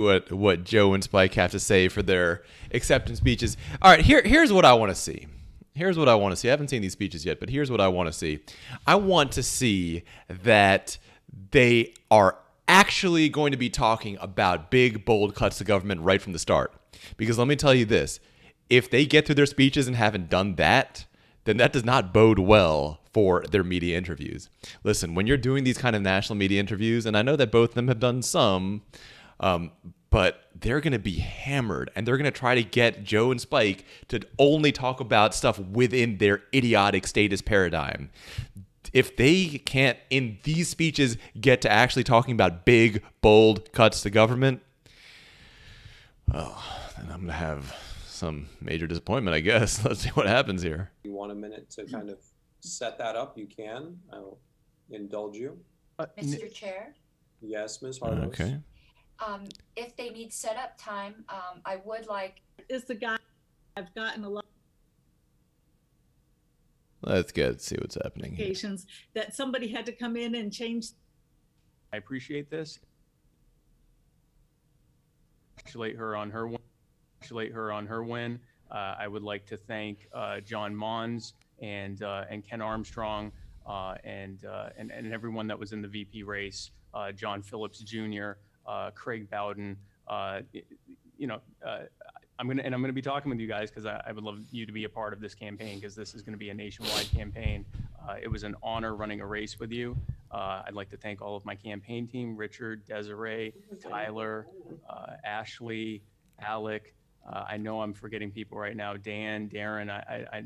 what Joe and Spike have to say for their acceptance speeches. All right, here's what I want to see. Here's what I want to see. I haven't seen these speeches yet, but here's what I want to see. I want to see that they are actually going to be talking about big, bold cuts to government right from the start. Because let me tell you this, if they get through their speeches and haven't done that, then that does not bode well for their media interviews. Listen, when you're doing these kind of national media interviews, and I know that both of them have done some, but they're going to be hammered, and they're going to try to get Joe and Spike to only talk about stuff within their idiotic status paradigm. If they can't, in these speeches, get to actually talking about big, bold cuts to government, well, then I'm going to have some major disappointment, I guess. Let's see what happens here. You want a minute to kind of set that up, you can. I'll indulge you. Mr. Chair, Yes, Ms. Hardos. Okay. if they need setup time, I would like, Is the guy I've gotten a lot Let's see what's happening of here. occasions that somebody had to come in and change. I appreciate this. Congratulate her on her win. I would like to thank John Mons and Ken Armstrong and everyone that was in the VP race. John Phillips Jr., Craig Bowden. I'm gonna be talking with you guys because I would love you to be a part of this campaign, because this is going to be a nationwide campaign. It was an honor running a race with you. I'd like to thank all of my campaign team: Richard, Desiree, Tyler, Ashley, Alec. I know I'm forgetting people right now. Dan, Darren, I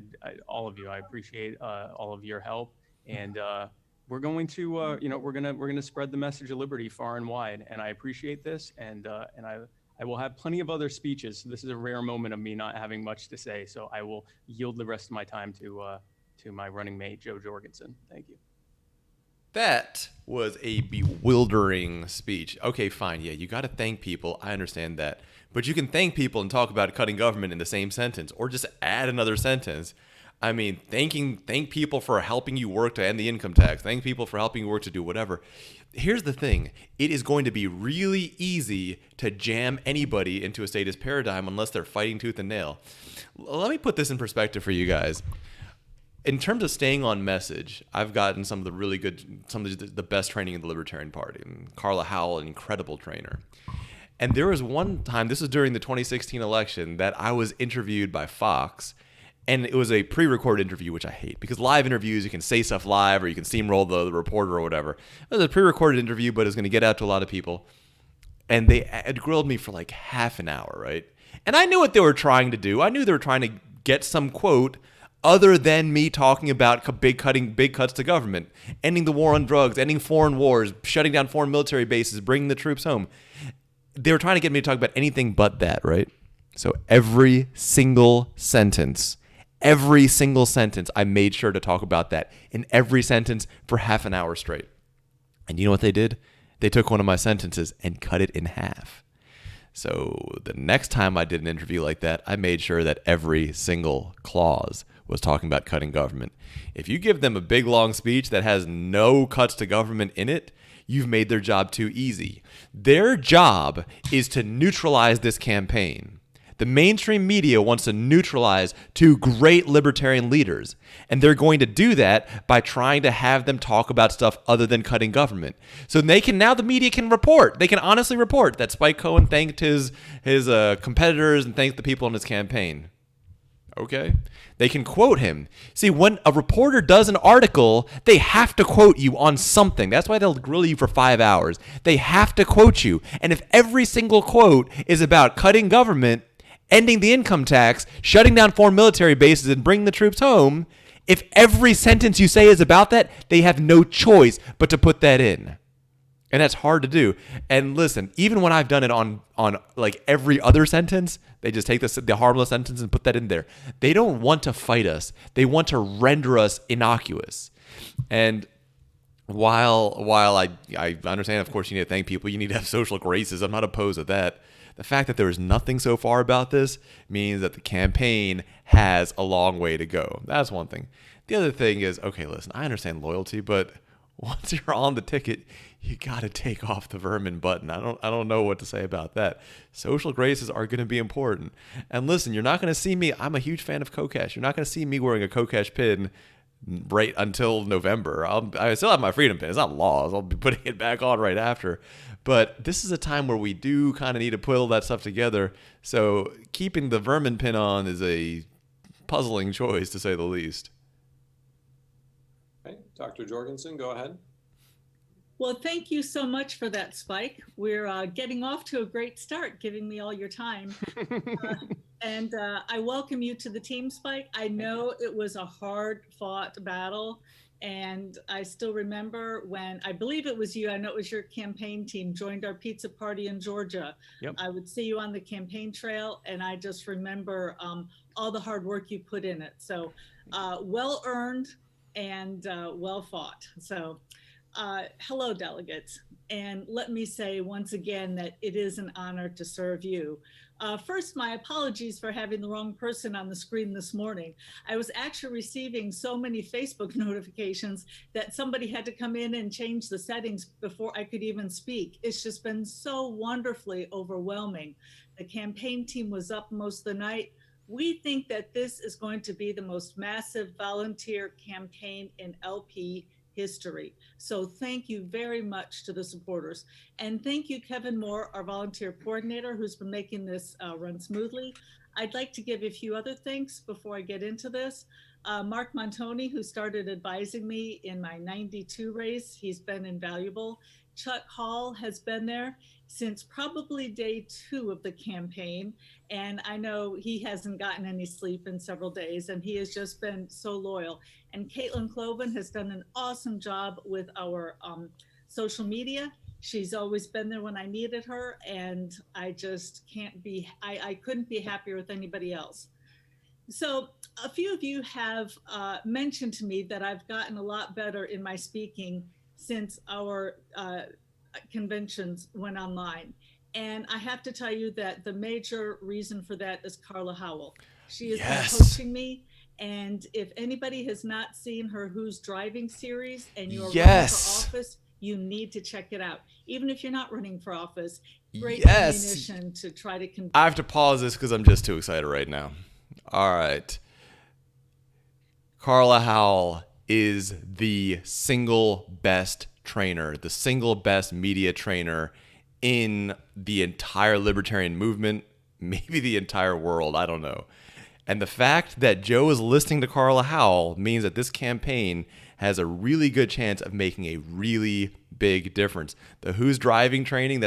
all of you. I appreciate all of your help, and we're going to we're gonna spread the message of liberty far and wide. And I appreciate this, and I will have plenty of other speeches. This is a rare moment of me not having much to say, so I will yield the rest of my time to my running mate, Joe Jorgensen. Thank you. That was a bewildering speech. Okay, fine. Yeah, you got to thank people. I understand that. But you can thank people and talk about cutting government in the same sentence, or just add another sentence. I mean, thank people for helping you work to end the income tax. Thank people for helping you work to do whatever. Here's the thing. It is going to be really easy to jam anybody into a status paradigm unless they're fighting tooth and nail. Let me put this in perspective for you guys. In terms of staying on message, I've gotten some of the best training in the Libertarian Party. And Carla Howell, an incredible trainer. And there was one time, this was during the 2016 election, that I was interviewed by Fox. And it was a pre-recorded interview, which I hate, because live interviews, you can say stuff live, or you can steamroll the reporter or whatever. It was a pre-recorded interview, but it's going to get out to a lot of people. And they had grilled me for like half an hour, right? And I knew what they were trying to do. I knew they were trying to get some quote other than me talking about big cuts to government, ending the war on drugs, ending foreign wars, shutting down foreign military bases, bringing the troops home. They were trying to get me to talk about anything but that, right? So every single sentence, I made sure to talk about that in every sentence for half an hour straight. And you know what they did? They took one of my sentences and cut it in half. So the next time I did an interview like that, I made sure that every single clause was talking about cutting government. If you give them a big, long speech that has no cuts to government in it, you've made their job too easy. Their job is to neutralize this campaign. The mainstream media wants to neutralize two great libertarian leaders, and they're going to do that by trying to have them talk about stuff other than cutting government. So the media can report. They can honestly report that Spike Cohen thanked his competitors and thanked the people in his campaign. Okay? They can quote him. See, when a reporter does an article, they have to quote you on something. That's why they'll grill you for 5 hours. They have to quote you. And if every single quote is about cutting government, ending the income tax, shutting down foreign military bases, and bringing the troops home, if every sentence you say is about that, they have no choice but to put that in. And that's hard to do. And listen, even when I've done it on like every other sentence, they just take the harmless sentence and put that in there. They don't want to fight us. They want to render us innocuous. And while I understand, of course, you need to thank people, you need to have social graces. I'm not opposed to that. The fact that there is nothing so far about this means that the campaign has a long way to go. That's one thing. The other thing is, okay, listen, I understand loyalty, but once you're on the ticket, you got to take off the vermin button. I don't know what to say about that. Social graces are going to be important. And listen, you're not going to see me. I'm a huge fan of Kokesh. You're not going to see me wearing a Kokesh pin right until November. I still have my freedom pin. It's not laws. I'll be putting it back on right after. But this is a time where we do kind of need to pull that stuff together. So keeping the vermin pin on is a puzzling choice, to say the least. Okay, Dr. Jorgensen, go ahead. Well, thank you so much for that, Spike. We're getting off to a great start, giving me all your time. And I welcome you to the team, Spike. I know it was a hard-fought battle, and I still remember when, I believe it was you, I know it was your campaign team, joined our pizza party in Georgia. Yep. I would see you on the campaign trail, and I just remember all the hard work you put in it. So well-earned and well-fought. So. Hello, delegates. And let me say once again that it is an honor to serve you. First, my apologies for having the wrong person on the screen this morning. I was actually receiving so many Facebook notifications that somebody had to come in and change the settings before I could even speak. It's just been so wonderfully overwhelming. The campaign team was up most of the night. We think that this is going to be the most massive volunteer campaign in LP history. So thank you very much to the supporters. And thank you, Kevin Moore, our volunteer coordinator, who's been making this run smoothly. I'd like to give a few other thanks before I get into this. Mark Montoni, who started advising me in my 92 race, he's been invaluable. Chuck Hall has been there since probably day 2 of the campaign. And I know he hasn't gotten any sleep in several days, and he has just been so loyal. And Caitlin Cloven has done an awesome job with our social media. She's always been there when I needed her, and I just I couldn't be happier with anybody else. So a few of you have mentioned to me that I've gotten a lot better in my speaking since our conventions went online. And I have to tell you that the major reason for that is Carla Howell. She has been coaching me. And if anybody has not seen her Who's Driving series and you're running for office, you need to check it out. Even if you're not running for office, great ammunition to try to convince. I have to pause this because I'm just too excited right now. All right. Carla Howell is the single best trainer, the single best media trainer in the entire libertarian movement, maybe the entire world, I don't know. And the fact that Joe is listening to Carla Howell means that this campaign has a really good chance of making a really big difference. The Who's Driving training,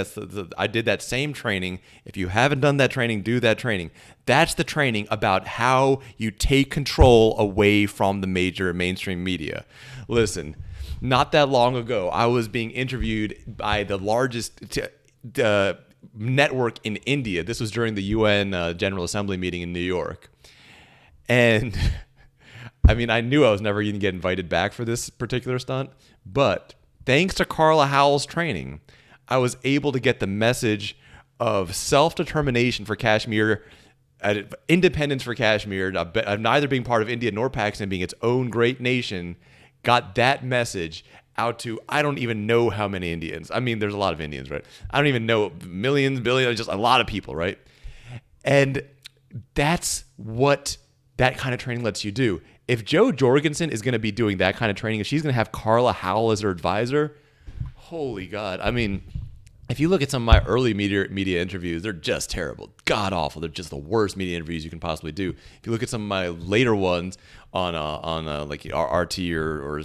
I did that same training. If you haven't done that training, do that training. That's the training about how you take control away from the major mainstream media. Listen, not that long ago, I was being interviewed by the largest network in India. This was during the UN General Assembly meeting in New York. And I mean, I knew I was never going to get invited back for this particular stunt, but thanks to Carla Howell's training, I was able to get the message of self-determination for Kashmir, independence for Kashmir, of neither being part of India nor Pakistan being its own great nation, got that message out to, I don't even know how many Indians. I mean, there's a lot of Indians, right? I don't even know, millions, billions, just a lot of people, right? And that's what that kind of training lets you do. If Jo Jorgensen is going to be doing that kind of training, if she's going to have Carla Howell as her advisor, holy God. I mean, if you look at some of my early media interviews, they're just terrible, god awful. They're just the worst media interviews you can possibly do. If you look at some of my later ones on like RT or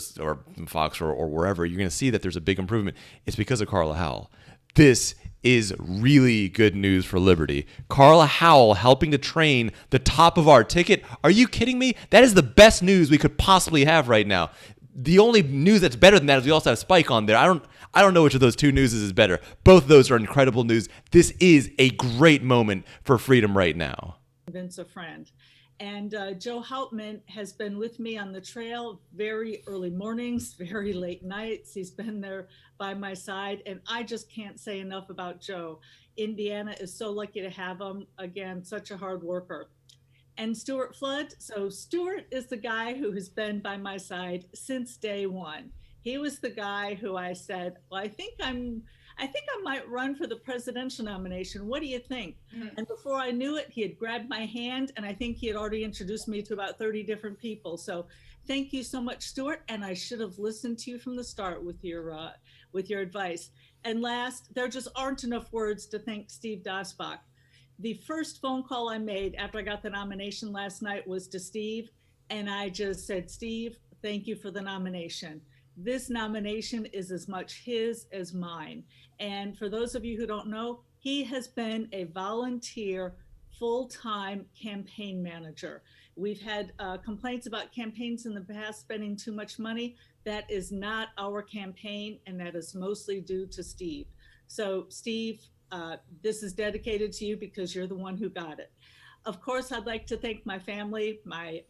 Fox or wherever, you're going to see that there's a big improvement. It's because of Carla Howell. This is really good news for Liberty. Carla Howell helping to train the top of our ticket. Are you kidding me? That is the best news we could possibly have right now. The only news that's better than that is we also have Spike on there. I don't know which of those two news is better. Both of those are incredible news. This is a great moment for freedom right now. Convince a friend. And Joe Hauptman has been with me on the trail very early mornings, very late nights. He's been there by my side, and I just can't say enough about Joe. Indiana is so lucky to have him. Again, such a hard worker. And Stuart Flood. So Stuart is the guy who has been by my side since day one. He was the guy who I said, well, I think I might run for the presidential nomination. What do you think? Mhm. And before I knew it, he had grabbed my hand, and I think he had already introduced me to about 30 different people. So thank you so much, Stuart. And I should have listened to you from the start with your advice. And last, there just aren't enough words to thank Steve Dasbach. The first phone call I made after I got the nomination last night was to Steve. And I just said, Steve, thank you for the nomination. This nomination is as much his as mine. And for those of you who don't know, he has been a volunteer full-time campaign manager. We've had complaints about campaigns in the past spending too much money. That is not our campaign, and that is mostly due to Steve. So Steve, this is dedicated to you because you're the one who got it. Of course, I'd like to thank my family, my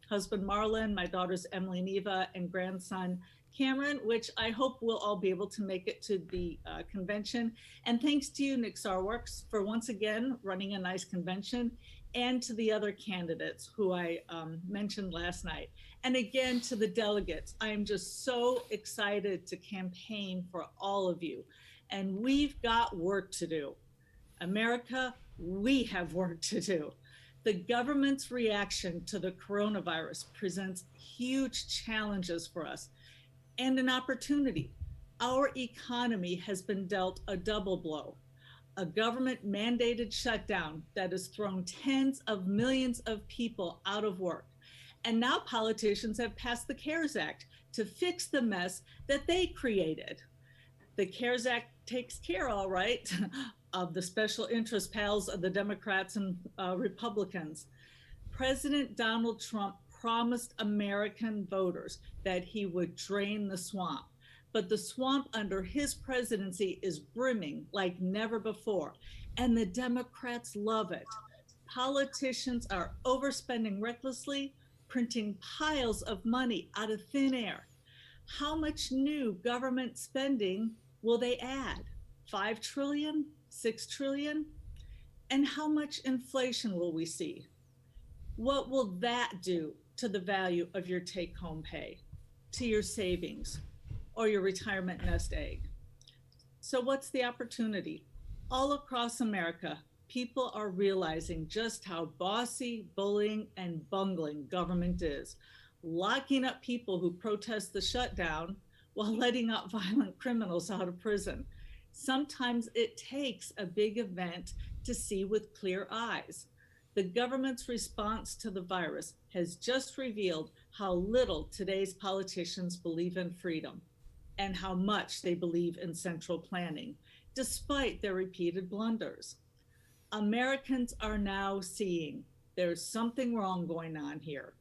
husband, Marlon, my daughters, Emily and Eva, and grandson, Cameron, which I hope we'll all be able to make it to the convention. And thanks to you, Nick Sarwarks, for once again running a nice convention, and to the other candidates who I mentioned last night. And again, to the delegates, I am just so excited to campaign for all of you. And we've got work to do. America, we have work to do. The government's reaction to the coronavirus presents huge challenges for us and an opportunity. Our economy has been dealt a double blow. A government mandated shutdown that has thrown tens of millions of people out of work. And now politicians have passed the CARES Act to fix the mess that they created. The CARES Act takes care, all right, of the special interest pals of the Democrats and Republicans. President Donald Trump promised American voters that he would drain the swamp. But the swamp under his presidency is brimming like never before, and the Democrats love it. Politicians are overspending recklessly, printing piles of money out of thin air. How much new government spending will they add? 5 trillion, 6 trillion? And how much inflation will we see? What will that do to the value of your take-home pay, to your savings, or your retirement nest egg? So what's the opportunity? All across America, people are realizing just how bossy, bullying, and bungling government is, locking up people who protest the shutdown while letting out violent criminals out of prison. Sometimes it takes a big event to see with clear eyes. The government's response to the virus has just revealed how little today's politicians believe in freedom and how much they believe in central planning, despite their repeated blunders. Americans are now seeing there's something wrong going on here.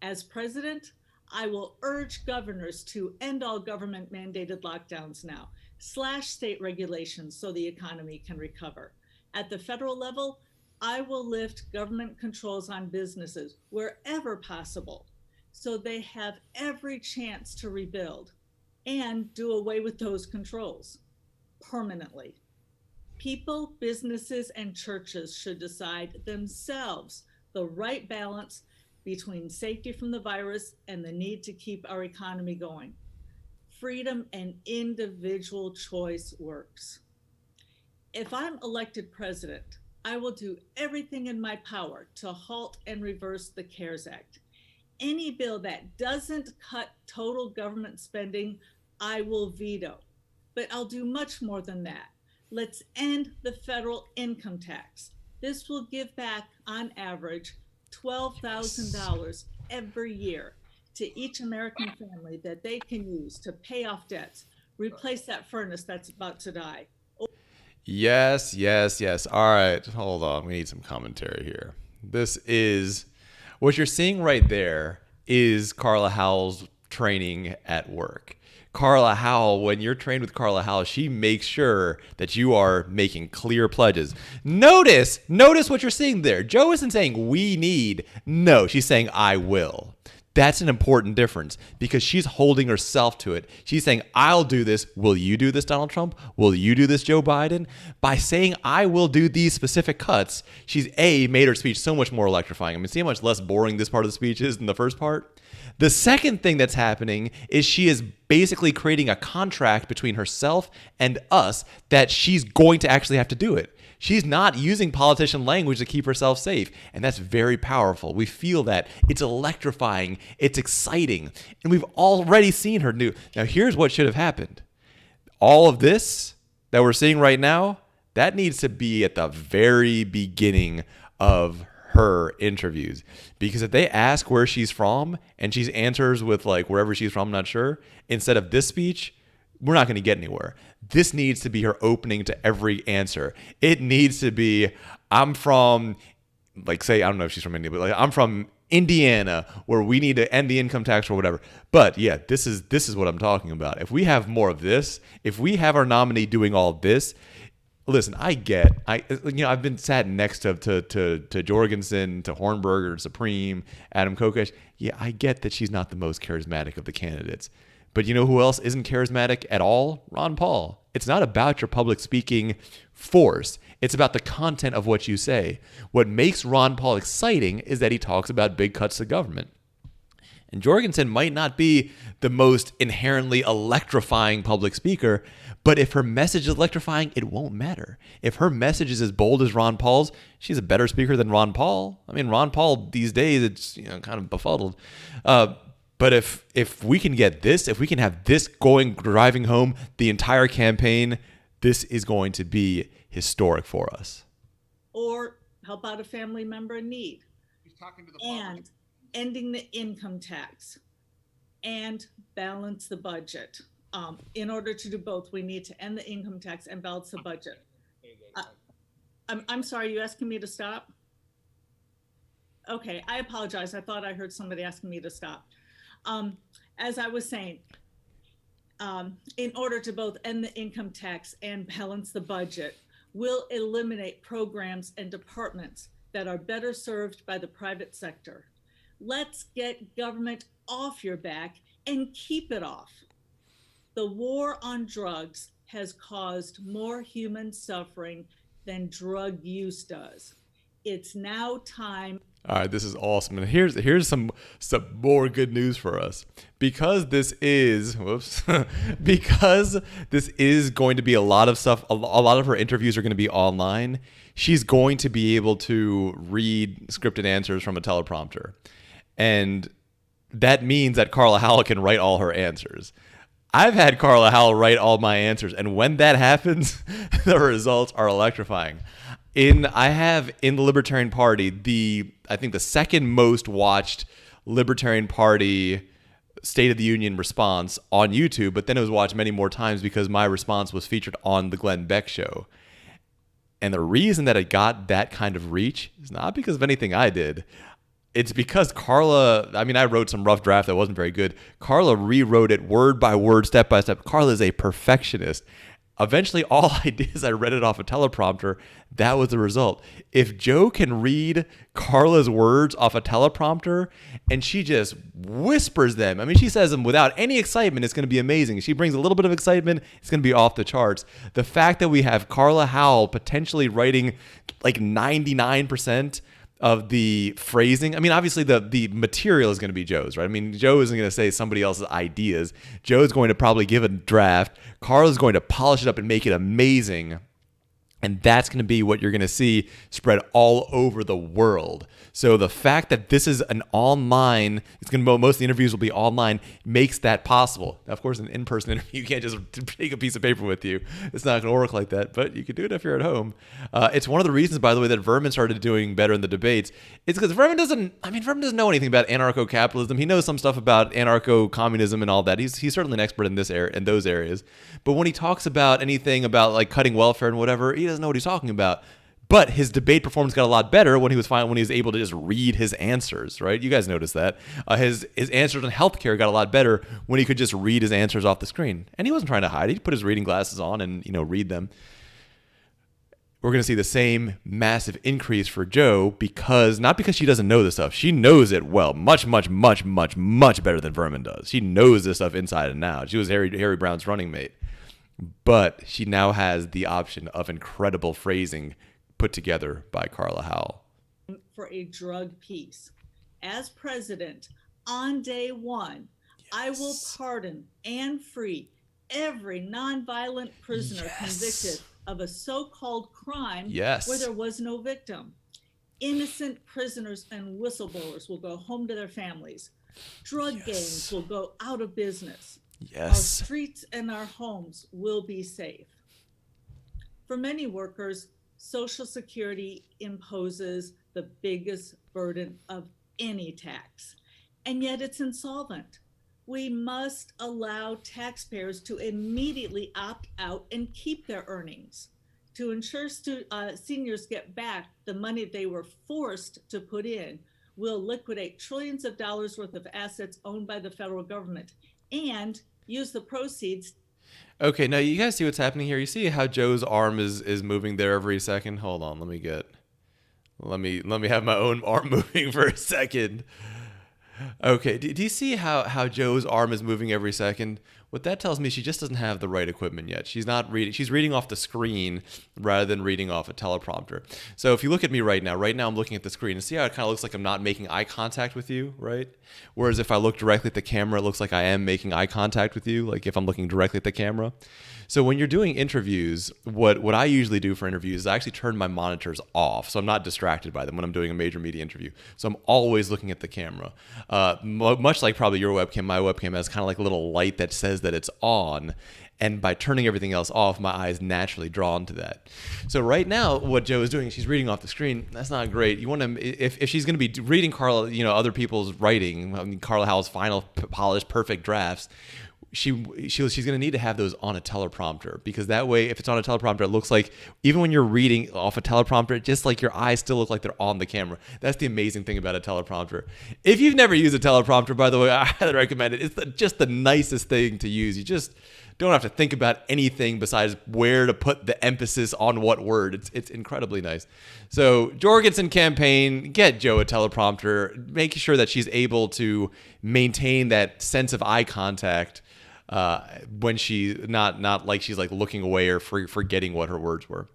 As president, I will urge governors to end all government mandated lockdowns now, slash state regulations so the economy can recover. At the federal level, I will lift government controls on businesses wherever possible so they have every chance to rebuild and do away with those controls permanently. People, businesses, and churches should decide themselves the right balance between safety from the virus and the need to keep our economy going. Freedom and individual choice works. If I'm elected president, I will do everything in my power to halt and reverse the CARES Act. Any bill that doesn't cut total government spending, I will veto. But I'll do much more than that. Let's end the federal income tax. This will give back, on average, $12,000 every year to each American family that they can use to pay off debts, replace that furnace that's about to die. Yes, yes, yes. All right, hold on. We need some commentary here. This is what you're seeing right there is Carla Howell's training at work. Carla Howell, when you're trained with Carla Howell, she makes sure that you are making clear pledges. Notice what you're seeing there. Joe isn't saying we need. No, she's saying I will. That's an important difference because she's holding herself to it. She's saying, I'll do this. Will you do this, Donald Trump? Will you do this, Joe Biden? By saying, I will do these specific cuts, she's made her speech so much more electrifying. I mean, see how much less boring this part of the speech is than the first part? The second thing that's happening is she is basically creating a contract between herself and us that she's going to actually have to do it. She's not using politician language to keep herself safe. And that's very powerful. We feel that. It's electrifying. It's exciting. And we've already seen her do. Now, here's what should have happened. All of this that we're seeing right now, that needs to be at the very beginning of her interviews. Because if they ask where she's from and she answers with like wherever she's from, I'm not sure, instead of this speech, we're not going to get anywhere. This needs to be her opening to every answer. It needs to be, I'm from, like, say, I don't know if she's from India, but like, I'm from Indiana, where we need to end the income tax or whatever. But yeah, this is what I'm talking about. If we have more of this, if we have our nominee doing all this, listen, I've been sat next to Jorgensen, to Hornberger, Supreme, Adam Kokesh. Yeah, I get that she's not the most charismatic of the candidates. But you know who else isn't charismatic at all? Ron Paul. It's not about your public speaking force. It's about the content of what you say. What makes Ron Paul exciting is that he talks about big cuts to government. And Jorgensen might not be the most inherently electrifying public speaker, but if her message is electrifying, it won't matter. If her message is as bold as Ron Paul's, she's a better speaker than Ron Paul. I mean, Ron Paul these days, it's kind of befuddled. But if we can get this, if we can have this driving home the entire campaign, this is going to be historic for us. Or help out a family member in need. He's talking to the And ending the income tax and balance the budget. In order to do both, we need to end the income tax and balance the budget. I'm sorry, you asking me to stop? Okay, I apologize. I thought I heard somebody asking me to stop. As I was saying, in order to both end the income tax and balance the budget, we'll eliminate programs and departments that are better served by the private sector. Let's get government off your back and keep it off. The war on drugs has caused more human suffering than drug use does. It's now time. All right, this is awesome. And here's some more good news for us. Because this is because this is going to be a lot of stuff, a lot of her interviews are going to be online. She's going to be able to read scripted answers from a teleprompter. And that means that Carla Howell can write all her answers. I've had Carla Howell write all my answers, and when that happens, the results are electrifying. I have in the Libertarian Party, I think the second most watched Libertarian Party State of the Union response on YouTube, but then it was watched many more times because my response was featured on the Glenn Beck show. And the reason that it got that kind of reach is not because of anything I did. It's because Carla, I wrote some rough draft that wasn't very good. Carla rewrote it word by word, step by step. Carla is a perfectionist. Eventually, all I did is I read it off a teleprompter. That was the result. If Joe can read Carla's words off a teleprompter and she just whispers them, she says them without any excitement, it's going to be amazing. She brings a little bit of excitement, it's going to be off the charts. The fact that we have Carla Howell potentially writing like 99% of the phrasing. Obviously the material is going to be Joe's, right? Joe isn't going to say somebody else's ideas. Joe's going to probably give a draft. Carla's going to polish it up and make it amazing. And that's going to be what you're going to see spread all over the world. So the fact that this is an online, most of the interviews will be online, makes that possible. Now, of course, an in-person interview, you can't just take a piece of paper with you. It's not going to work like that, but you can do it if you're at home. It's one of the reasons, by the way, that Vermin started doing better in the debates. It's because Vermin doesn't know anything about anarcho-capitalism. He knows some stuff about anarcho-communism and all that. He's certainly an expert in those areas. But when he talks about anything about like cutting welfare and whatever, he doesn't know what he's talking about. But his debate performance got a lot better when he was able to just read his answers, right? You guys noticed that. His answers on healthcare got a lot better when he could just read his answers off the screen. And he wasn't trying to hide. He put his reading glasses on and, read them. we're going to see the same massive increase for Joe because not because she doesn't know this stuff. She knows it well, much better than Vermin does. She knows this stuff inside and out. She was Harry Brown's running mate. But she now has the option of incredible phrasing put together by Carla Howell. For a drug peace. As president, on day one, I will pardon and free every nonviolent prisoner convicted of a so-called crime where there was no victim. Innocent prisoners and whistleblowers will go home to their families. Drug gangs will go out of business. Our streets and our homes will be safe. For many workers, Social Security imposes the biggest burden of any tax, and yet it's insolvent. We must allow taxpayers to immediately opt out and keep their earnings. To ensure seniors get back the money they were forced to put in, we'll liquidate trillions of dollars worth of assets owned by the federal government and use the proceeds. Okay, now you guys see what's happening here? You see how Joe's arm is moving there every second? Hold on, let me have my own arm moving for a second. Okay, do you see how Joe's arm is moving every second? What that tells me, she just doesn't have the right equipment yet. She's not reading. She's reading off the screen rather than reading off a teleprompter. So if you look at me right now I'm looking at the screen and see how it kind of looks like I'm not making eye contact with you, right? Whereas if I look directly at the camera, it looks like I am making eye contact with you, like if I'm looking directly at the camera. So when you're doing interviews, what I usually do for interviews is I actually turn my monitors off, so I'm not distracted by them when I'm doing a major media interview. So I'm always looking at the camera. Much like probably your webcam, my webcam has kind of like a little light that says that it's on. And by turning everything else off, my eyes naturally drawn to that. So right now, what Joe is doing, she's reading off the screen. That's not great. You want to, if she's going to be reading Carla, other people's writing, Carla Howell's final polished perfect drafts, she's going to need to have those on a teleprompter, because that way, if it's on a teleprompter, it looks like even when you're reading off a teleprompter, just like your eyes still look like they're on the camera. That's the amazing thing about a teleprompter. If you've never used a teleprompter, by the way, I highly recommend it. It's just the nicest thing to use. You just don't have to think about anything besides where to put the emphasis on what word. It's incredibly nice. So Jorgensen campaign, get Joe a teleprompter, making sure that she's able to maintain that sense of eye contact when she not like she's like looking away or forgetting what her words were.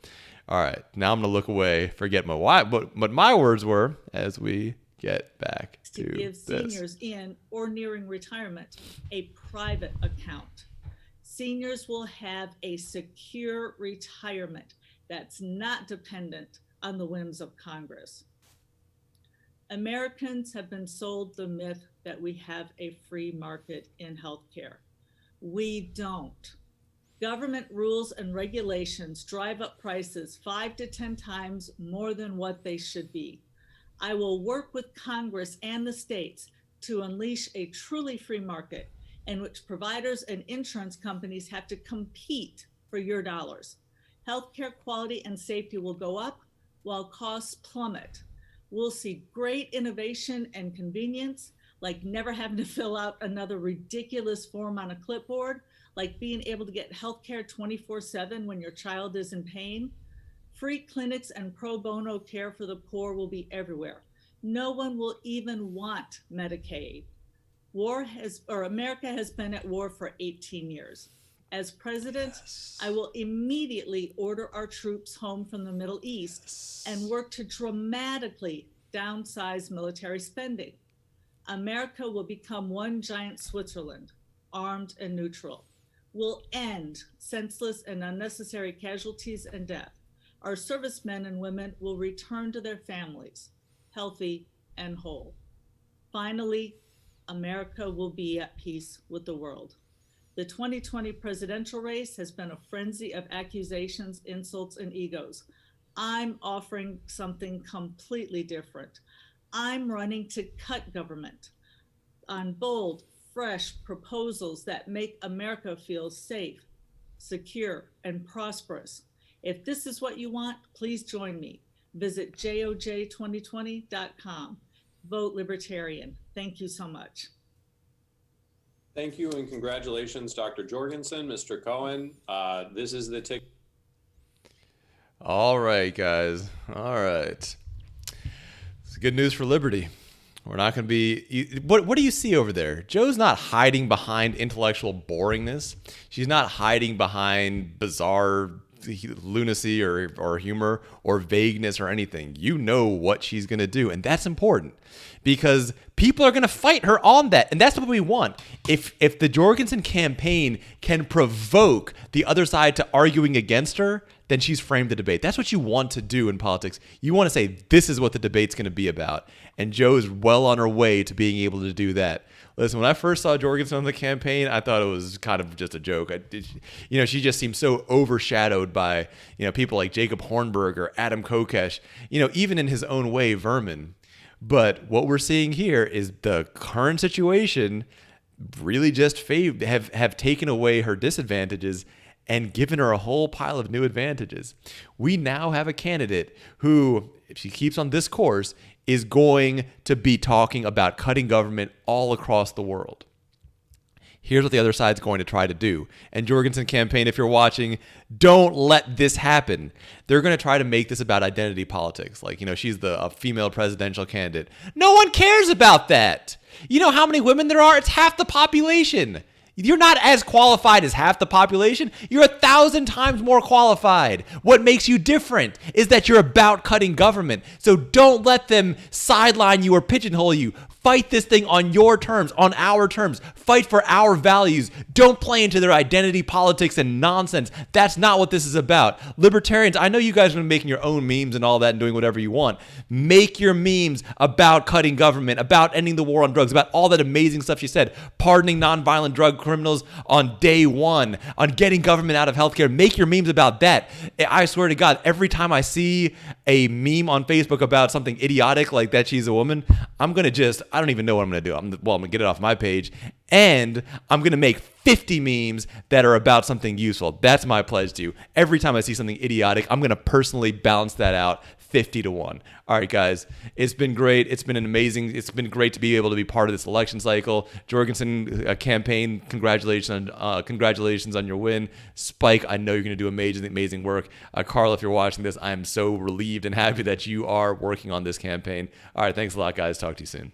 All right, now I'm gonna look away, forget what my words were as we get back to give this. Seniors in or nearing retirement a private account. Seniors will have a secure retirement that's not dependent on the whims of Congress. Americans have been sold the myth that we have a free market in healthcare. We don't. Government rules and regulations drive up prices 5 to 10 times more than what they should be. I will work with Congress and the states to unleash a truly free market in which providers and insurance companies have to compete for your dollars. Healthcare quality and safety will go up while costs plummet. We'll see great innovation and convenience, like never having to fill out another ridiculous form on a clipboard, like being able to get healthcare 24/7 when your child is in pain. Free clinics and pro bono care for the poor will be everywhere. No one will even want Medicaid. America has been at war for 18 years. As president, I will immediately order our troops home from the Middle East and work to dramatically downsize military spending. America will become one giant Switzerland, armed and neutral. We'll end senseless and unnecessary casualties and death. Our servicemen and women will return to their families, healthy and whole. Finally, America will be at peace with the world. The 2020 presidential race has been a frenzy of accusations, insults, and egos. I'm offering something completely different. I'm running to cut government on bold, fresh proposals that make America feel safe, secure, and prosperous. If this is what you want, please join me. Visit joj2020.com. Vote Libertarian. Thank you so much. Thank you and congratulations, Dr. Jorgensen, Mr. Cohen. This is the ticket. All right, guys. All right. It's good news for Liberty. We're not going to be. What do you see over there? Joe's not hiding behind intellectual boringness. She's not hiding behind bizarre lunacy or humor or vagueness or anything. You know what she's going to do. And that's important because people are going to fight her on that. And that's what we want. If the Jorgensen campaign can provoke the other side to arguing against her, then she's framed the debate. That's what you want to do in politics. You want to say, this is what the debate's going to be about. And Joe is well on her way to being able to do that. Listen, when I first saw Jorgensen on the campaign, I thought it was kind of just a joke. She just seemed so overshadowed by, people like Jacob Hornberg or Adam Kokesh, even in his own way, Vermin. But what we're seeing here is the current situation really just have taken away her disadvantages and given her a whole pile of new advantages. We now have a candidate who, if she keeps on this course, is going to be talking about cutting government all across the world. Here's what the other side's going to try to do. And Jorgensen campaign, if you're watching, don't let this happen. They're going to try to make this about identity politics. Like, she's a female presidential candidate. No one cares about that. You know how many women there are? It's half the population. You're not as qualified as half the population. You're 1,000 times more qualified. What makes you different is that you're about cutting government. So don't let them sideline you or pigeonhole you. Fight this thing on your terms, on our terms. Fight for our values. Don't play into their identity politics and nonsense. That's not what this is about. Libertarians, I know you guys are making your own memes and all that and doing whatever you want. Make your memes about cutting government, about ending the war on drugs, about all that amazing stuff she said, pardoning nonviolent drug criminals on day one, on getting government out of healthcare. Make your memes about that. I swear to God, every time I see a meme on Facebook about something idiotic like that she's a woman, I'm going to I don't even know what I'm going to do. I'm going to get it off my page, and I'm going to make 50 memes that are about something useful. That's my pledge to you. Every time I see something idiotic, I'm going to personally balance that out 50-1. All right, guys, it's been great. It's been great to be able to be part of this election cycle. Jorgensen campaign, congratulations on your win. Spike, I know you're going to do amazing work. Carl, if you're watching this, I am so relieved and happy that you are working on this campaign. All right, thanks a lot, guys. Talk to you soon.